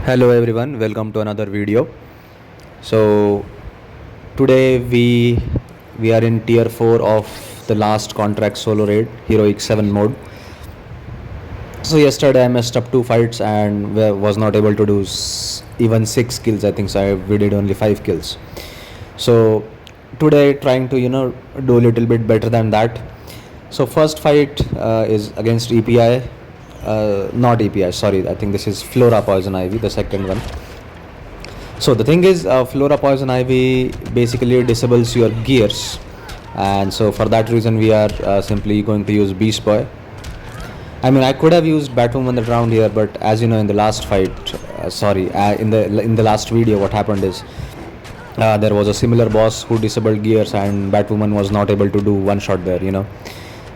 Hello everyone, welcome to another video. So today we are in tier 4 of the last contract solo raid, heroic 7 mode. So yesterday I messed up 2 fights and was not able to do even 6 kills. I think so we did only 5 kills. So today trying to do a little bit better than that. So first fight is against EPI, not EPI, sorry, I think this is Flora Poison Ivy, the second one. So the thing is, Flora Poison Ivy basically disables your gears, and so for that reason we are simply going to use Beast Boy. I mean, I could have used Batwoman that round here, but as you know, in the last fight, in the last video, what happened is there was a similar boss who disabled gears, and Batwoman was not able to do one shot there,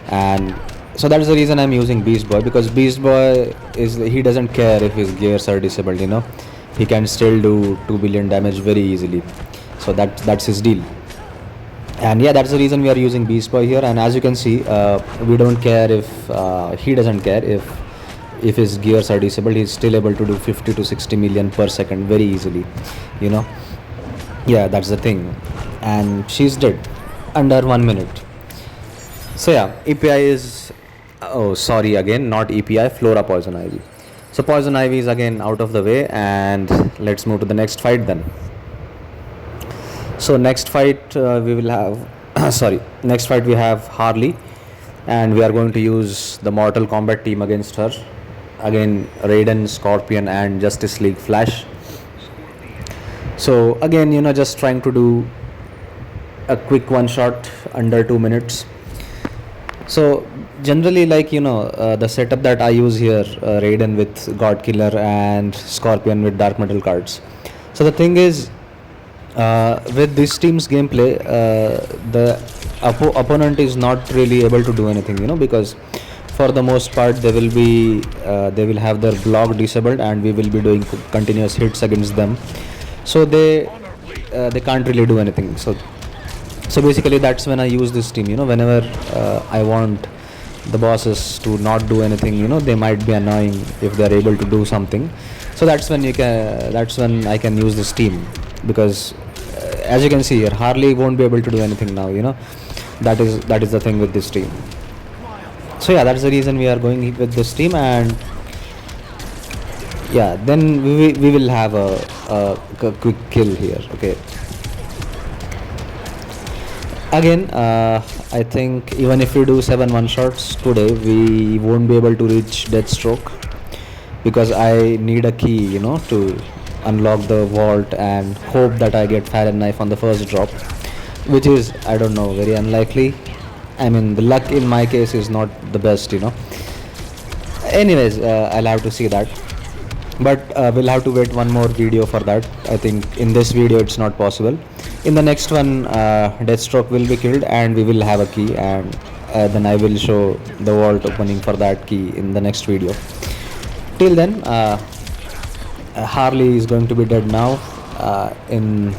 and so that's the reason I'm using Beast Boy, because Beast Boy he doesn't care if his gears are disabled, he can still do 2 billion damage very easily. So that's his deal. And yeah, that's the reason we are using Beast Boy here. And as you can see, we don't care if he doesn't care if his gears are disabled. He's still able to do 50 to 60 million per second very easily, yeah, that's the thing. And she's dead under 1 minute. So yeah, EPI is, oh sorry, again not EPI, Flora Poison Ivy. So Poison Ivy is again out of the way, and let's move to the next fight then. So next fight we will have next fight we have Harley, and we are going to use the Mortal Kombat team against her. Again, Raiden, Scorpion and Justice League Flash. So again, just trying to do a quick one shot under 2 minutes. So generally, like the setup that I use here, Raiden with God Killer and Scorpion with Dark Metal cards. So the thing is, with this team's gameplay, the opponent is not really able to do anything, because for the most part they will have their block disabled, and we will be doing continuous hits against them. So they can't really do anything. So basically that's when I use this team. Whenever I want the bosses to not do anything, they might be annoying if they're able to do something. So that's when I can use this team, because as you can see here, Harley won't be able to do anything now. That is the thing with this team. So yeah, that's the reason we are going with this team. And yeah, then we will have a quick kill here. Okay, again, I think even if we do 7 one shots today, we won't be able to reach Deathstroke, because I need a key, to unlock the vault and hope that I get Fire and Knife on the first drop, which is, I don't know, very unlikely. I mean, the luck in my case is not the best. Anyways, I'll have to see that, but we'll have to wait one more video for that. I think in this video it's not possible. In the next one, Deathstroke will be killed and we will have a key, and then I will show the vault opening for that key in the next video. Till then, Harley is going to be dead now, in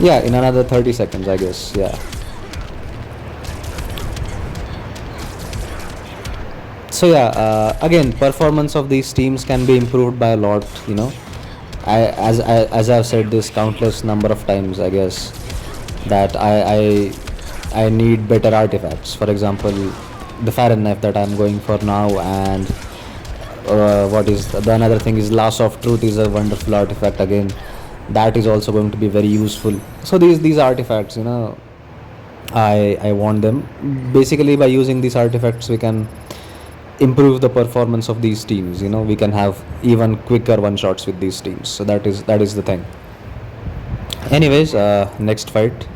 another 30 seconds, I guess. Yeah. So yeah, again, performance of these teams can be improved by a lot. As I've said this countless number of times, I guess, that I need better artifacts. For example, the Fire and Knife that I'm going for now, and what is the another thing is Lasso of Truth is a wonderful artifact. Again, that is also going to be very useful. So these artifacts, I want them. Basically, by using these artifacts, we can improve the performance of these teams. We can have even quicker one shots with these teams. So that is the thing. Anyways, next fight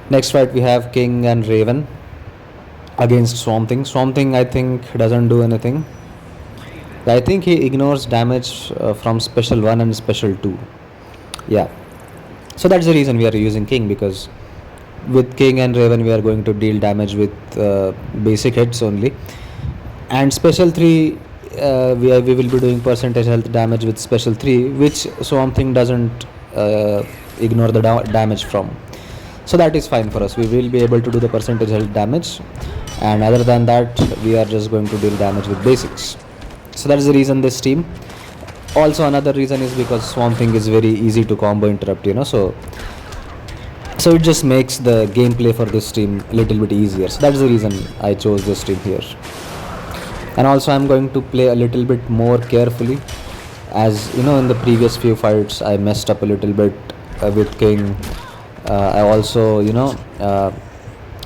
we have King and Raven against Swamp Thing. Swamp Thing, I think, doesn't do anything. I think he ignores damage from special 1 and special 2. Yeah, so that's the reason we are using King, because with King and Raven we are going to deal damage with basic hits only, and special 3 we will be doing percentage health damage with special 3, which Swamp Thing doesn't ignore the damage from. So that is fine for us. We will be able to do the percentage health damage, and other than that we are just going to deal damage with basics. So that is the reason this team. Also another reason is because Swamp Thing is very easy to combo interrupt, so it just makes the gameplay for this team a little bit easier. So that's the reason I chose this team here. And also I'm going to play a little bit more carefully, as you know, in the previous few fights I messed up a little bit with King. I also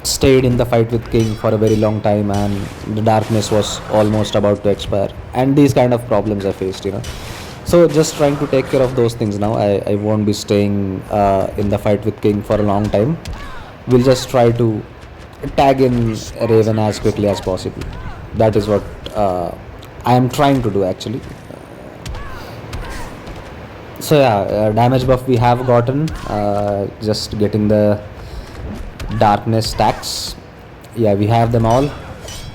stayed in the fight with King for a very long time, and the darkness was almost about to expire, and these kind of problems I faced, so just trying to take care of those things now. I won't be staying in the fight with King for a long time. We'll just try to tag in Raven as quickly as possible. That is what I am trying to do actually. So yeah, damage buff we have gotten, just getting the darkness stacks. Yeah, we have them all,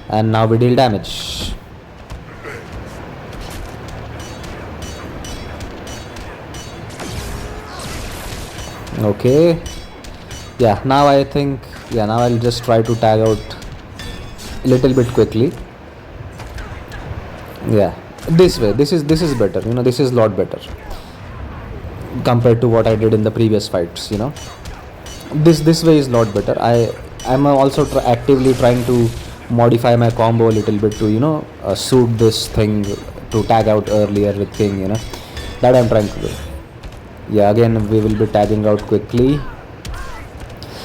and now we deal damage. Okay, yeah, now I think, yeah, now I'll just try to tag out a little bit quickly. Yeah, this way, this is better, this is a lot better compared to what I did in the previous fights. This way is a lot better. I'm also actively trying to modify my combo a little bit to suit this thing, to tag out earlier with King, that I'm trying to do. Yeah, again we will be tagging out quickly.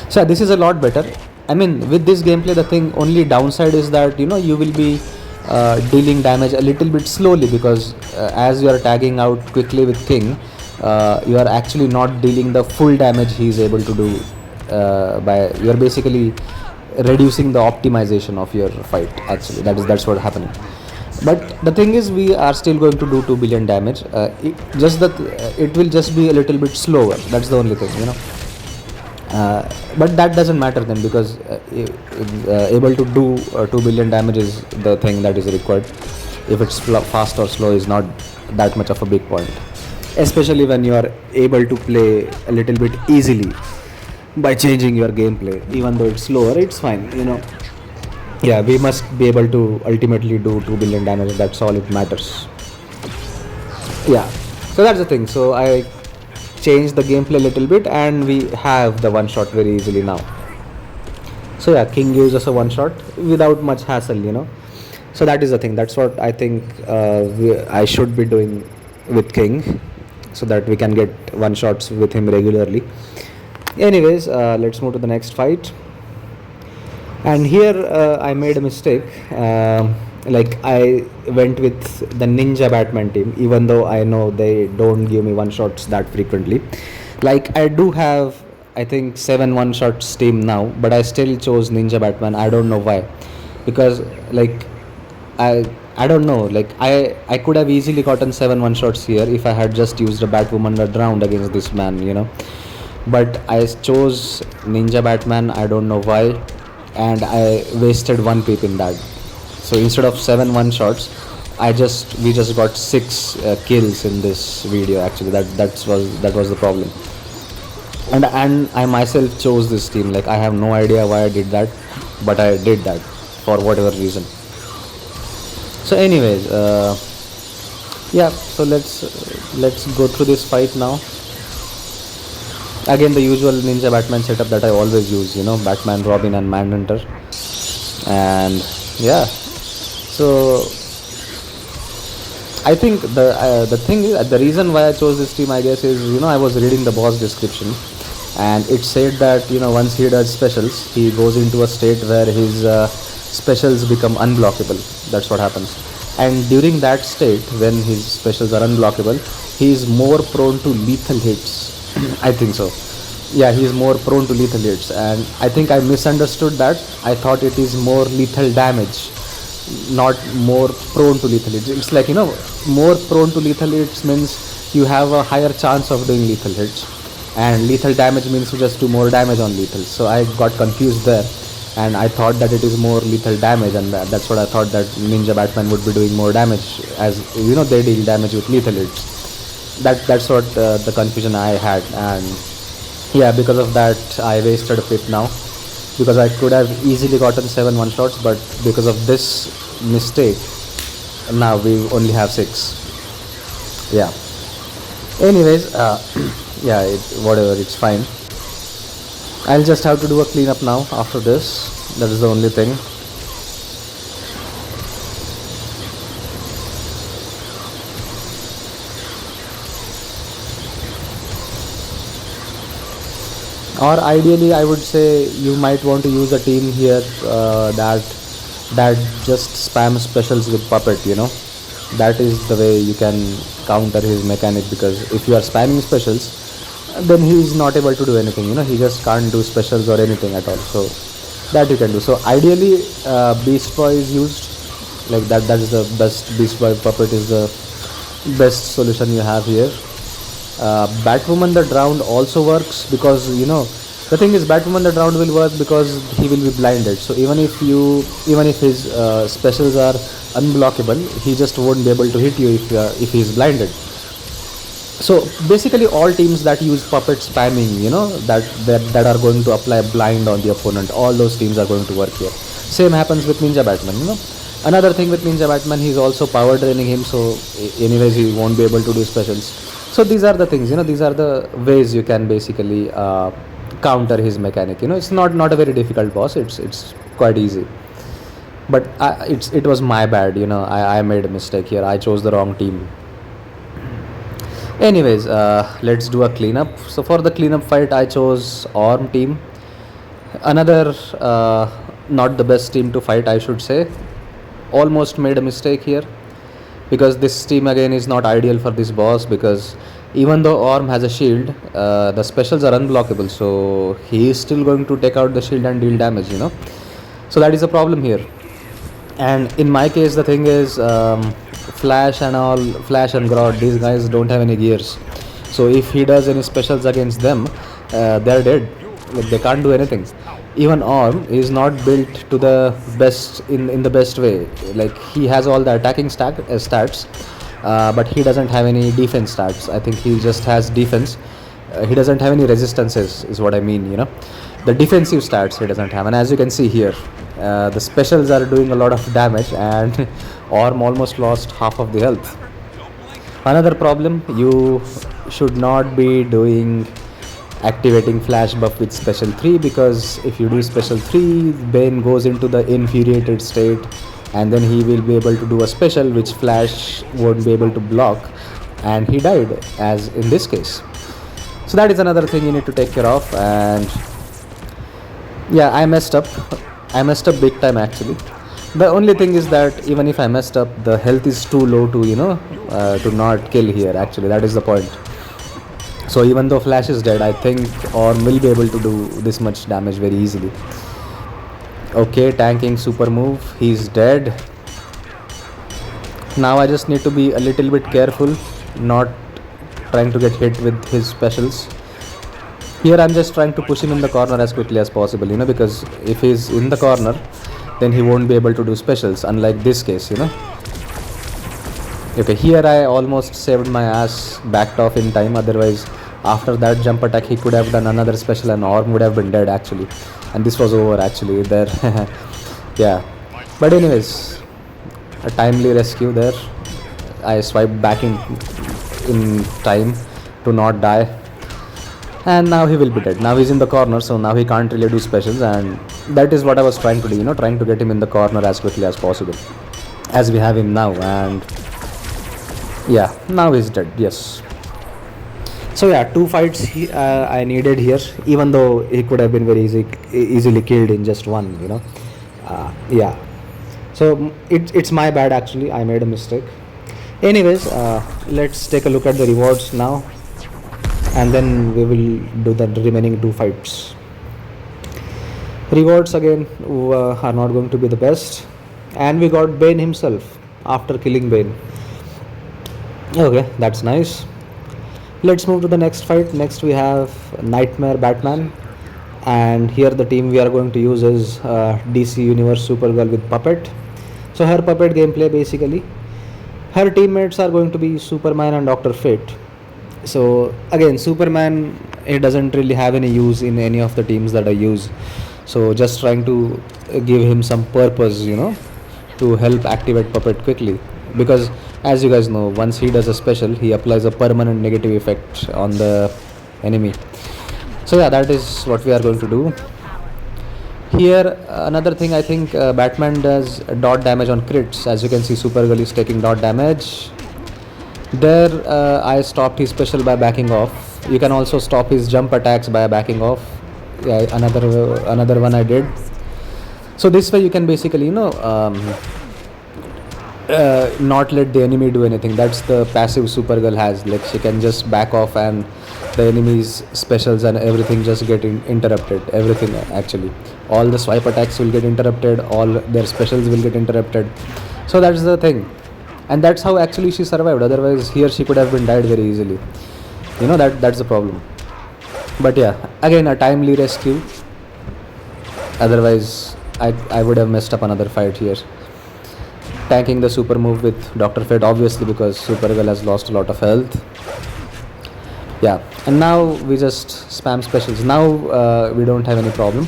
So this is a lot better. I mean, with this gameplay, the thing only downside is that you will be dealing damage a little bit slowly, because as you are tagging out quickly with King, you are actually not dealing the full damage he is able to do. You are basically reducing the optimization of your fight. Actually, that's what happening. But the thing is, we are still going to do 2 billion damage. It will just be a little bit slower. That's the only thing, but that doesn't matter then, because able to do 2 billion damage is the thing that is required. If it's fast or slow is not that much of a big point, especially when you are able to play a little bit easily by changing your gameplay. Even though it's slower, it's fine, yeah, we must be able to ultimately do 2 billion damage. That's all it matters. Yeah, so that's the thing. So I changed the gameplay a little bit, and we have the one shot very easily now. So yeah, King gives us a one shot without much hassle. So that is the thing. That's what I think I should be doing with King, so that we can get one shots with him regularly. Anyways, let's move to the next fight. And here I made a mistake. Like, I went with the Ninja Batman team, even though I know they don't give me one shots that frequently. Like, I do have, I think, 7 one shots team now, but I still chose Ninja Batman. I don't know why, because like I don't know, like I could have easily gotten 7 one shots here if I had just used a Batwoman round against this man, but I chose Ninja Batman. I don't know why, and I wasted 1 pip in that. So instead of 7 one shots, we just got 6 kills in this video. Actually, that was the problem. And I myself chose this team. Like, I have no idea why I did that, but I did that for whatever reason. So anyways, yeah, so let's go through this fight now. Again, the usual Ninja Batman setup that I always use, Batman, Robin and Manhunter. And yeah, so I think the thing is, the reason why I chose this team, I guess, is I was reading the boss description, and it said that once he does specials, he goes into a state where his specials become unblockable. That's what happens. And during that state, when his specials are unblockable, he is more prone to lethal hits. I think so. Yeah, he is more prone to lethal hits, and I think I misunderstood that. I thought it is more lethal damage, not more prone to lethal hits. It's like, more prone to lethal hits means you have a higher chance of doing lethal hits, and lethal damage means you just do more damage on lethal. So I got confused there, and I thought that it is more lethal damage, and that's what I thought, that Ninja Batman would be doing more damage, as they deal damage with lethal hits. That's what the confusion I had. And yeah, because of that I wasted a pip now, because I could have easily gotten 7 one shots, but because of this mistake, now we only have 6. Yeah. Anyways, yeah, whatever, it's fine. I'll just have to do a cleanup now after this. That is the only thing. Or ideally, I would say you might want to use a team here that just spam specials with puppet. That is the way you can counter his mechanic, because if you are spamming specials, then he is not able to do anything. He just can't do specials or anything at all. So that you can do. So ideally, Beast Boy is used, like that is the best. Beast Boy puppet is the best solution you have here. Batwoman the Drowned also works, because the thing is, Batwoman the Drowned will work because he will be blinded. So even if his specials are unblockable, he just won't be able to hit you if he is blinded. So basically, all teams that use puppet spamming, that are going to apply blind on the opponent, all those teams are going to work here. Same happens with Ninja Batman. Another thing with Ninja Batman, he's also power draining him, so anyways he won't be able to do specials. So these are the things, these are the ways you can basically counter his mechanic. It's not a very difficult boss. It's quite easy. But it was my bad. I made a mistake here. I chose the wrong team. Anyways, let's do a cleanup. So for the cleanup fight, I chose Orm team. Another not the best team to fight, I should say. Almost made a mistake here, because this team again is not ideal for this boss, because even though Orm has a shield, the specials are unblockable, so he is still going to take out the shield and deal damage. So that is a problem here. And in my case, the thing is, Flash and Grodd, these guys don't have any gears. So if he does any specials against them, they're dead. Like, they can't do anything. Even Orm is not built to the best in the best way. Like, he has all the attacking stats, but he doesn't have any defense stats. I think he just has defense. He doesn't have any resistances, is what I mean. The defensive stats he doesn't have. And as you can see here, the specials are doing a lot of damage, and Orm almost lost half of the health. Another problem, you should not be doing activating flash buff with special 3, because if you do special 3, Bane goes into the infuriated state, and then he will be able to do a special which Flash won't be able to block, and he died, as in this case. So that is another thing you need to take care of. And yeah, I messed up big time actually. The only thing is that even if I messed up, the health is too low to to not kill here. Actually, that is the point. So even though Flash is dead, I think Orm will be able to do this much damage very easily. Okay, tanking super move. He's dead. Now I just need to be a little bit careful, not trying to get hit with his specials. Here I'm just trying to push him in the corner as quickly as possible, because if he's in the corner, then he won't be able to do specials, unlike this case, Okay, here I almost saved my ass, backed off in time. Otherwise, after that jump attack, he could have done another special and Orm would have been dead actually. And this was over actually there. Yeah. But anyways, a timely rescue there. I swiped back in time to not die. And now he will be dead. Now he's in the corner, so now he can't really do specials, and that is what I was trying to do, trying to get him in the corner as quickly as possible, as we have him now. And yeah, now he's dead. Yes. So yeah, 2 fights I needed here, even though he could have been very easily killed in just one. Yeah. So it's my bad actually. I made a mistake. Anyways, let's take a look at the rewards now, and then we will do the remaining 2 fights. Rewards again are not going to be the best, and we got Bane himself after killing Bane. Okay, that's nice. Let's move to the next fight. Next we have Nightmare Batman, and here the team we are going to use is DC Universe Supergirl with Puppet. So her Puppet gameplay, basically her teammates are going to be Superman and Dr. Fate. So again, Superman, he doesn't really have any use in any of the teams that I use, so just trying to give him some purpose, to help activate Puppet quickly, because as you guys know, once he does a special, he applies a permanent negative effect on the enemy. So yeah, that is what we are going to do here. Another thing, I think Batman does dot damage on crits. As you can see, Supergirl is taking dot damage. There I stopped his special by backing off. You can also stop his jump attacks by backing off. Yeah, another one I did. So this way you can basically not let the enemy do anything. That's the passive Supergirl has. Like, she can just back off and the enemy's specials and everything just get interrupted. Everything, actually, all the swipe attacks will get interrupted, all their specials will get interrupted. So that's the thing, and that's how actually she survived. Otherwise here she could have been died very easily. That's the problem. But yeah, again a timely rescue. Otherwise I would have messed up another fight here. Tanking the super move with Dr. Fate, obviously, because Supergirl has lost a lot of health. Yeah, and now we just spam specials. Now we don't have any problem.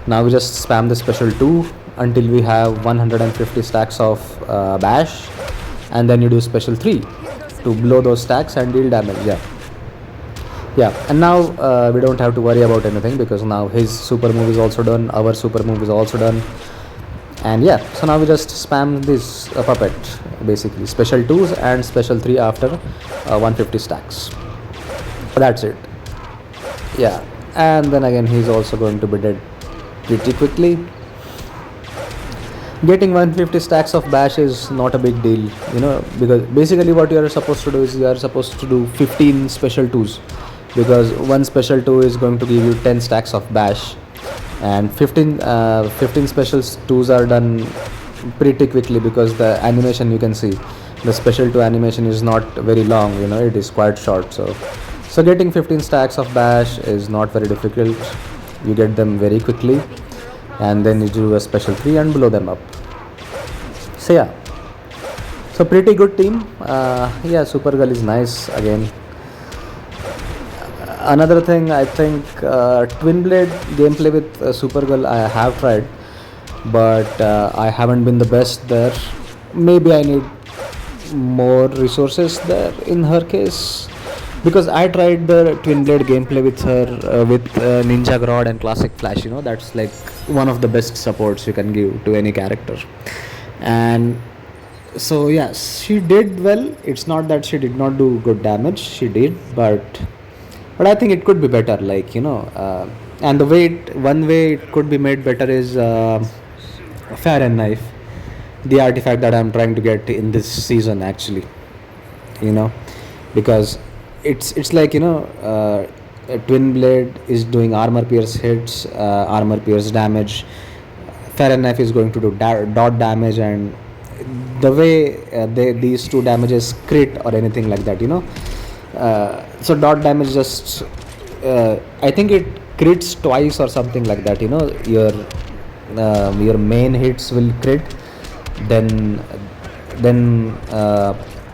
Now we just spam the special 2 until we have 150 stacks of bash, and then you do special 3 to blow those stacks and deal damage. Yeah, and now we don't have to worry about anything, because now his super move is also done, our super move is also done. And yeah, so now we just spam this puppet, basically special 2s and special 3 after 150 stacks. That's it. Yeah, and then again he's also going to be dead pretty quickly. Getting 150 stacks of bash is not a big deal, because basically what you are supposed to do is you are supposed to do 15 special 2s, because one special 2 is going to give you 10 stacks of bash, and 15 special 2s are done pretty quickly, because the animation, you can see the special 2 animation is not very long, it is quite short. So getting 15 stacks of bash is not very difficult. You get them very quickly, and then you do a special 3 and blow them up. So yeah, so pretty good team. Yeah, Supergirl is nice again. Another thing, I think twin blade gameplay with Supergirl I have tried, but I haven't been the best there. Maybe I need more resources there in her case, because I tried the twin blade gameplay with her with Ninja Grodd and Classic Flash. That's like one of the best supports you can give to any character. And so yeah, she did well. It's not that she did not do good damage, she did, but I think it could be better, and one way it could be made better is Fahrenheit Knife, the artifact that I'm trying to get in this season, actually, because it's like, a twin blade is doing armor pierce hits, armor pierce damage. Fahrenheit Knife is going to do dot damage, and the way these two damages crit or anything like that, so dot damage just I think it crits twice or something like that. Your main hits will crit, then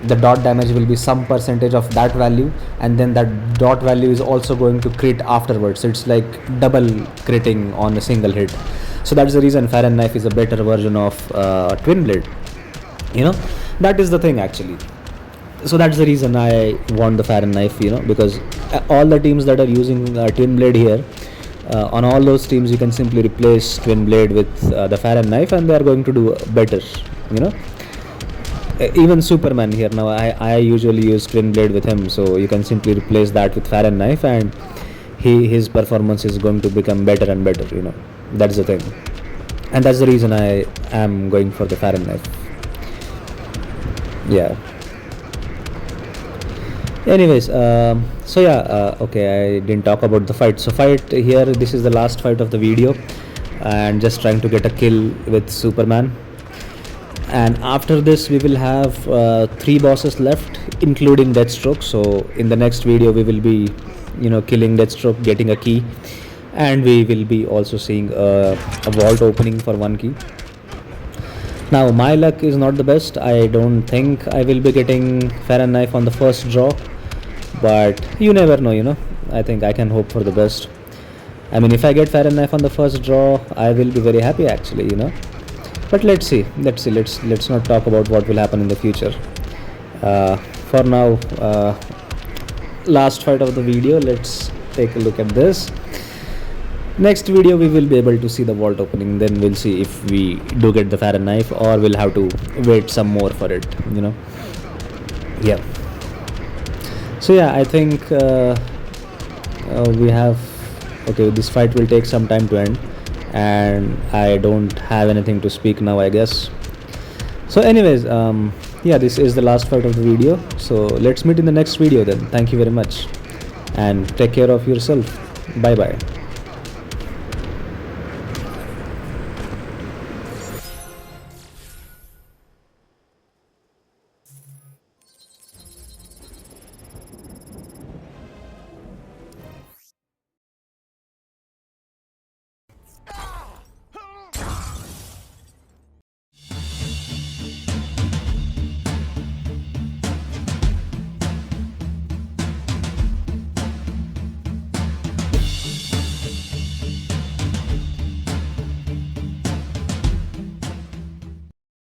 the dot damage will be some percentage of that value, and then that dot value is also going to crit afterwards. It's like double critting on a single hit. So that's the reason Fahrenheit Knife is a better version of twin blade. That is the thing, actually. So that's the reason I want the Fahrenheit Knife, because all the teams that are using twin blade here, on all those teams you can simply replace twin blade with the Fahrenheit Knife, and they are going to do better. Even Superman here, now I usually use twin blade with him, so you can simply replace that with Fahrenheit Knife, and his performance is going to become better and better. That's the thing, and that's the reason I am going for the Fahrenheit Knife. Yeah. Anyways, so yeah, okay, I didn't talk about the fight. So fight here, this is the last fight of the video, and just trying to get a kill with Superman. And after this we will have 3 bosses left, including Deathstroke. So in the next video we will be killing Deathstroke, getting a key, and we will be also seeing a vault opening for 1 key. Now my luck is not the best. I don't think I will be getting Fahrenheit Knife on the first draw, but you never know. I think I can hope for the best. I mean, if I get Fahrenheit Knife on the first draw, I will be very happy, actually. But let's see. Let's not talk about what will happen in the future. For now, last fight of the video, let's take a look at this. Next video we will be able to see the vault opening, then we'll see if we do get the Fahrenheit or we'll have to wait some more for it, you know. Yeah, so yeah, I think we have, okay, this fight will take some time to end and I don't have anything to speak now, I guess. So anyways, yeah, this is the last part of the video, so let's meet in the next video then. Thank you very much and take care of yourself. Bye bye.